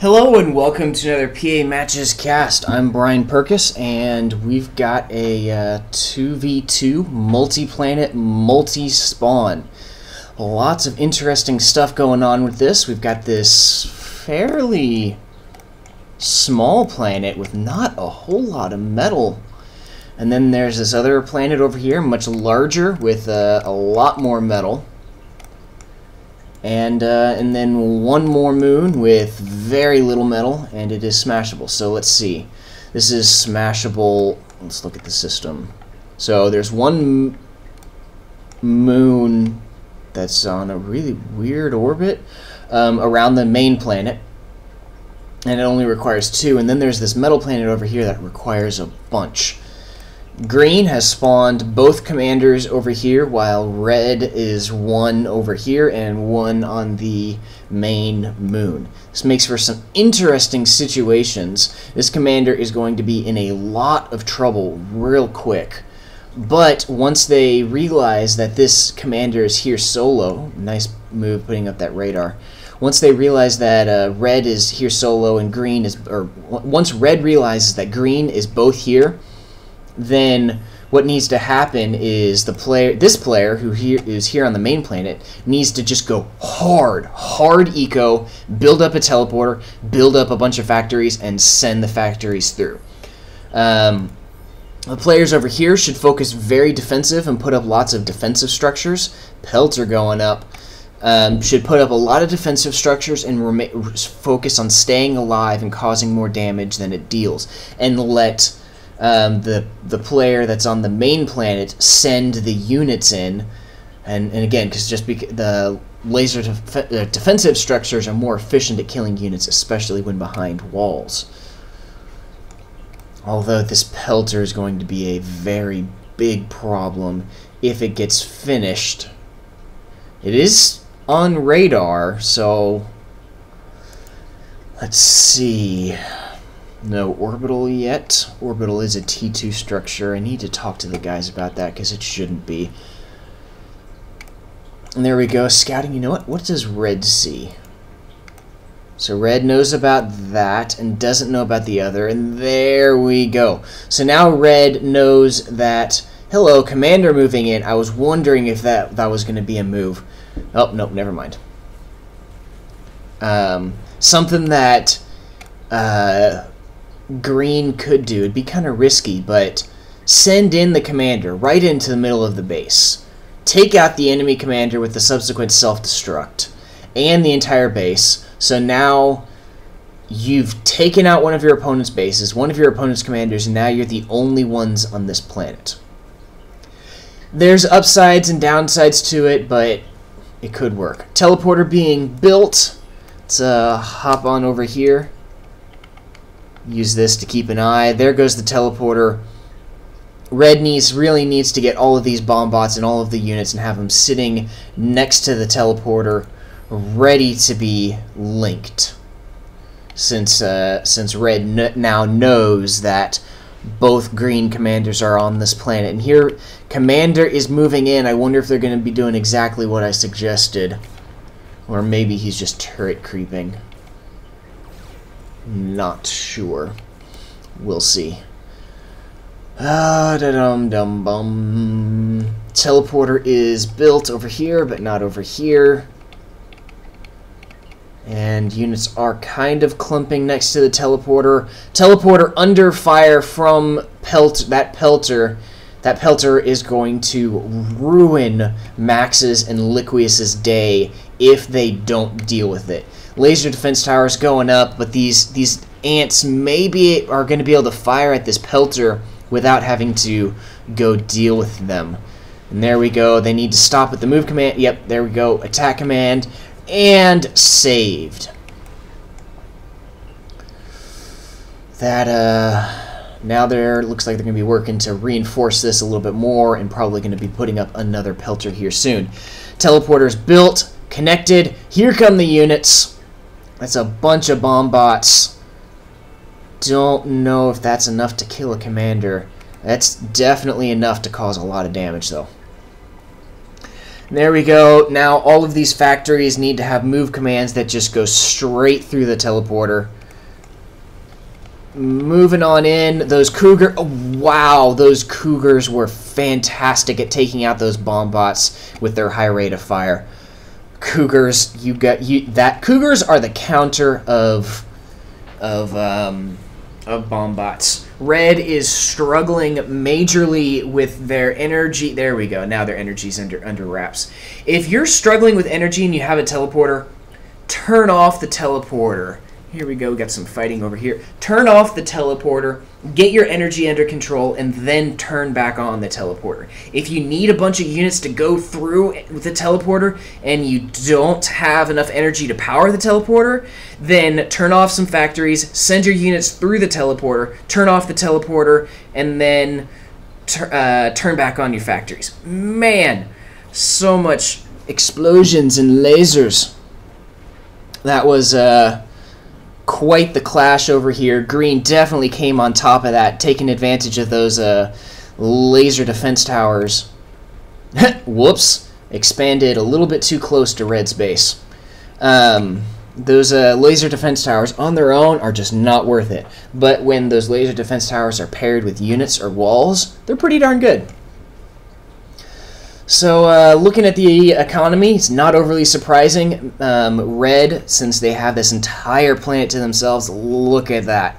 Hello and welcome to another PA Matches cast. I'm Brian Perkis, and we've got a 2v2 multi-planet, multi-spawn. Lots of interesting stuff going on with this. We've got this fairly small planet with not a whole lot of metal. And then there's this other planet over here, much larger, with a lot more metal. And then one more moon with very little metal, and it is smashable. So let's see. This is smashable. Let's look at the system. So there's one moon that's on a really weird orbit around the main planet, and it only requires 2. And then there's this metal planet over here that requires a bunch. Green has spawned both commanders over here, while red is one over here and one on the main moon. This makes for some interesting situations. This commander is going to be in a lot of trouble real quick. But once they realize that this commander is here solo, nice move putting up that radar. Once they realize that red is here solo and green is, or once red realizes that green is both here, then what needs to happen is this player who is here on the main planet needs to just go hard eco, build up a teleporter, build up a bunch of factories, and send the factories through. The players over here should focus very defensive and put up lots of defensive structures. Pelts are going up. Should put up a lot of defensive structures and focus on staying alive and causing more damage than it deals, and let the player that's on the main planet send the units in, and again, because the laser defensive structures are more efficient at killing units, especially when behind walls. Although this pelter is going to be a very big problem if it gets finished. It is on radar, so let's see. No orbital yet. Orbital is a T2 structure. I need to talk to the guys about that because it shouldn't be. And there we go. Scouting. You know what? What does red see? So red knows about that and doesn't know about the other. And there we go. So now red knows that, hello, commander moving in. I was wondering if that was going to be a move. Oh, nope, never mind. Something that Green could do. It'd be kind of risky, but send in the commander right into the middle of the base. Take out the enemy commander with the subsequent self-destruct and the entire base. So now you've taken out one of your opponent's bases, one of your opponent's commanders, and now you're the only ones on this planet. There's upsides and downsides to it, but it could work. Teleporter being built. Let's hop on over here. Use this to keep an eye. There goes the teleporter. Red really needs to get all of these bomb bots and all of the units and have them sitting next to the teleporter, ready to be linked. Since red now knows that both green commanders are on this planet. And here, commander is moving in. I wonder if they're going to be doing exactly what I suggested. Or maybe he's just turret creeping. Not sure. We'll see. Da-dum-dum-bum. Teleporter is built over here, but not over here. And units are kind of clumping next to the teleporter. Teleporter under fire from that pelter. That pelter is going to ruin Max's and Liquius's day if they don't deal with it. Laser defense towers going up, but these ants maybe are going to be able to fire at this pelter without having to go deal with them. And there we go. They need to stop at the move command. Yep, there we go. Attack command. And saved. That, now looks like they're going to be working to reinforce this a little bit more and probably going to be putting up another pelter here soon. Teleporters built, connected. Here come the units. That's a bunch of bomb bots. Don't know if that's enough to kill a commander. That's definitely enough to cause a lot of damage, though. There we go. Now all of these factories need to have move commands that just go straight through the teleporter. Moving on in, those Cougar. Oh, wow, those Cougars were fantastic at taking out those bomb bots with their high rate of fire. Cougars, Cougars are the counter of bomb bots. Red is struggling majorly with their energy. There we go. Now their energy's under wraps. If you're struggling with energy and you have a teleporter, turn off the teleporter. Here we go. We got some fighting over here. Turn off the teleporter, get your energy under control, and then turn back on the teleporter. If you need a bunch of units to go through with the teleporter and you don't have enough energy to power the teleporter, then turn off some factories, send your units through the teleporter, turn off the teleporter, and then turn back on your factories. Man, so much explosions and lasers. That was quite the clash over here. Green definitely came on top of that, taking advantage of those laser defense towers. Whoops. Expanded a little bit too close to Red's base. Those laser defense towers on their own are just not worth it. But when those laser defense towers are paired with units or walls, they're pretty darn good. So looking at the economy, it's not overly surprising. Red, since they have this entire planet to themselves, look at that.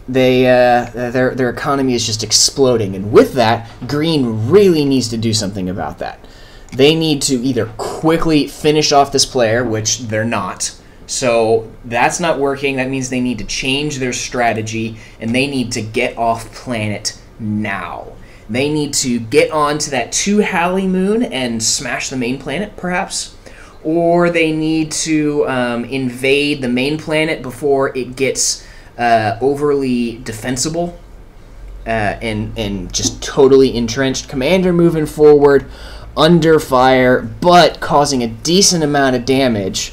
Their economy is just exploding, and with that, Green really needs to do something about that. They need to either quickly finish off this player, which they're not. So that's not working. That means they need to change their strategy, and they need to get off planet now. They need to get onto that 2 Halley moon and smash the main planet, perhaps. Or they need to invade the main planet before it gets overly defensible and just totally entrenched. Commander moving forward, under fire, but causing a decent amount of damage.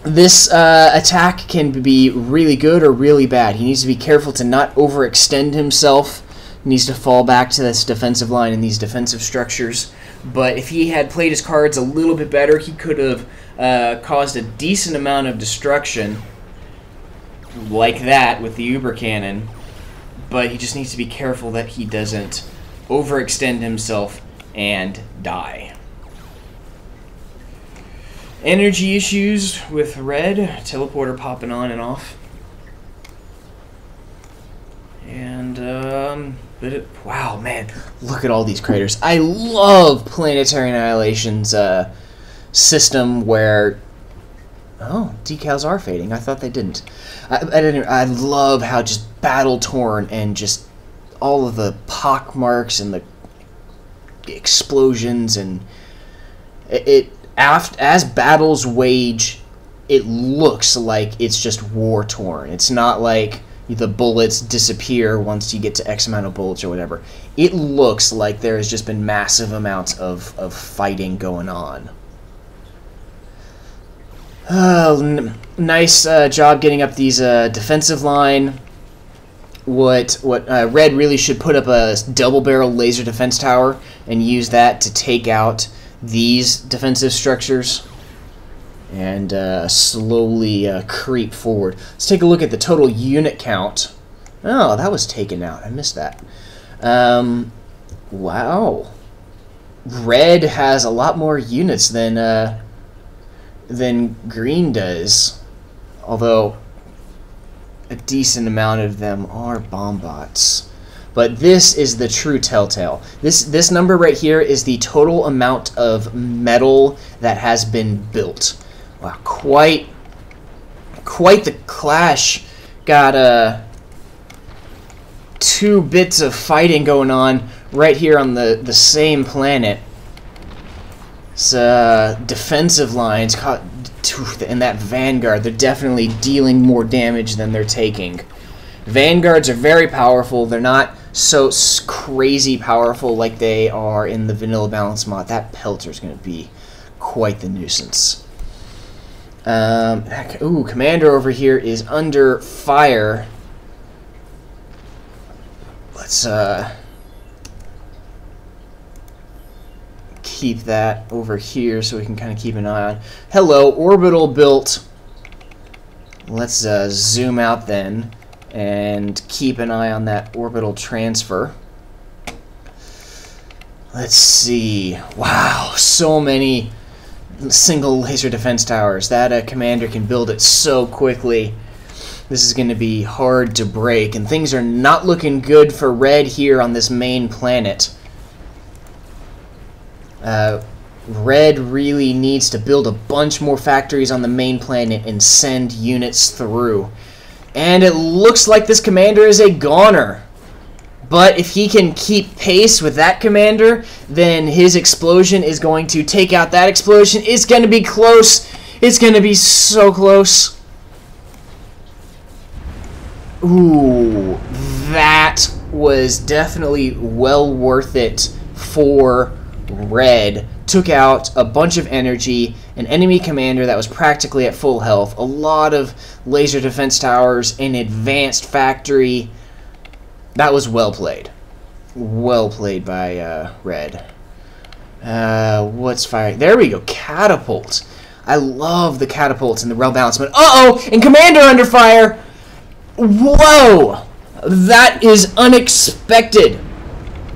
This attack can be really good or really bad. He needs to be careful to not overextend himself. Needs to fall back to this defensive line and these defensive structures. But if he had played his cards a little bit better, he could have caused a decent amount of destruction like that with the Uber Cannon. But he just needs to be careful that he doesn't overextend himself and die. Energy issues with Red. Teleporter popping on and off. And wow, man, look at all these craters. I love Planetary Annihilation's system where... Oh, decals are fading. I thought they didn't. I love how just battle-torn and just all of the pock marks and the explosions, and as battles wage, it looks like it's just war-torn. It's not like the bullets disappear once you get to X amount of bullets or whatever. It looks like there has just been massive amounts of fighting going on. Nice job getting up these defensive line. What Red really should put up a double-barrel laser defense tower and use that to take out these defensive structures and slowly creep forward. Let's take a look at the total unit count. Oh, that was taken out. I missed that. Wow. Red has a lot more units than Green does, although a decent amount of them are bomb bots. But this is the true telltale. This number right here is the total amount of metal that has been built. Wow, quite the clash. Got 2 bits of fighting going on right here on the same planet. It's defensive lines caught, and that Vanguard, they're definitely dealing more damage than they're taking. Vanguards are very powerful. They're not so crazy powerful like they are in the vanilla balance mod. That Pelter's going to be quite the nuisance. Ooh, Commander over here is under fire. Let's keep that over here so we can kind of keep an eye on. Hello, orbital built. Let's zoom out then and keep an eye on that orbital transfer. Let's see. Wow, so many single laser defense towers. That commander can build it so quickly. This is going to be hard to break, and things are not looking good for red here on this main planet. Red really needs to build a bunch more factories on the main planet and send units through. And it looks like this commander is a goner. But if he can keep pace with that commander, then his explosion is going to take out that explosion. It's going to be close. It's going to be so close. Ooh, that was definitely well worth it for red. Took out a bunch of energy, an enemy commander that was practically at full health, a lot of laser defense towers, an advanced factory. That was well played. Well played by red. What's firing? There we go. Catapult. I love the catapults and the rail balancement. Uh-oh! And commander under fire! Whoa! That is unexpected.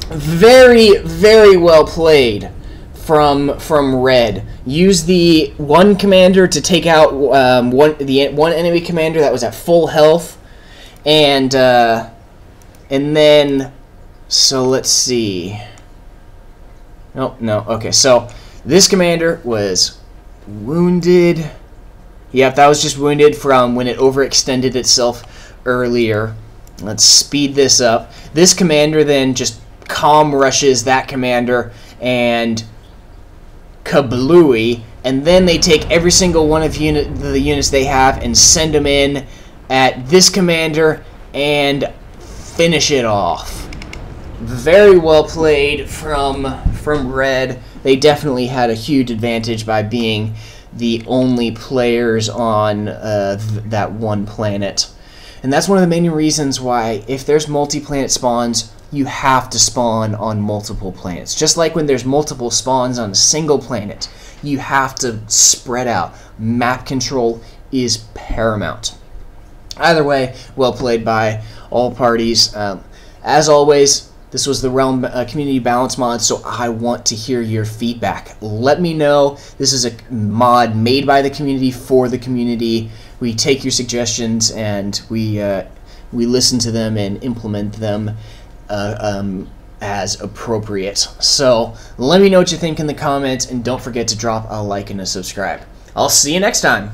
Very, very well played from red. Use the one commander to take out one enemy commander that was at full health, and then, so let's see. No, okay, so this commander was wounded. Yep, that was just wounded from when it overextended itself earlier. Let's speed this up. This commander then just calm rushes that commander and kablooey, and then they take every single one of the units they have and send them in at this commander and finish it off. Very well played from red. They definitely had a huge advantage by being the only players on that one planet. And that's one of the main reasons why, if there's multi-planet spawns, you have to spawn on multiple planets. Just like when there's multiple spawns on a single planet, you have to spread out. Map control is paramount. Either way, well played by all parties. As always, this was the Realm Community Balance mod, so I want to hear your feedback. Let me know. This is a mod made by the community for the community. We take your suggestions and we listen to them and implement them as appropriate. So let me know what you think in the comments, and don't forget to drop a like and a subscribe. I'll see you next time.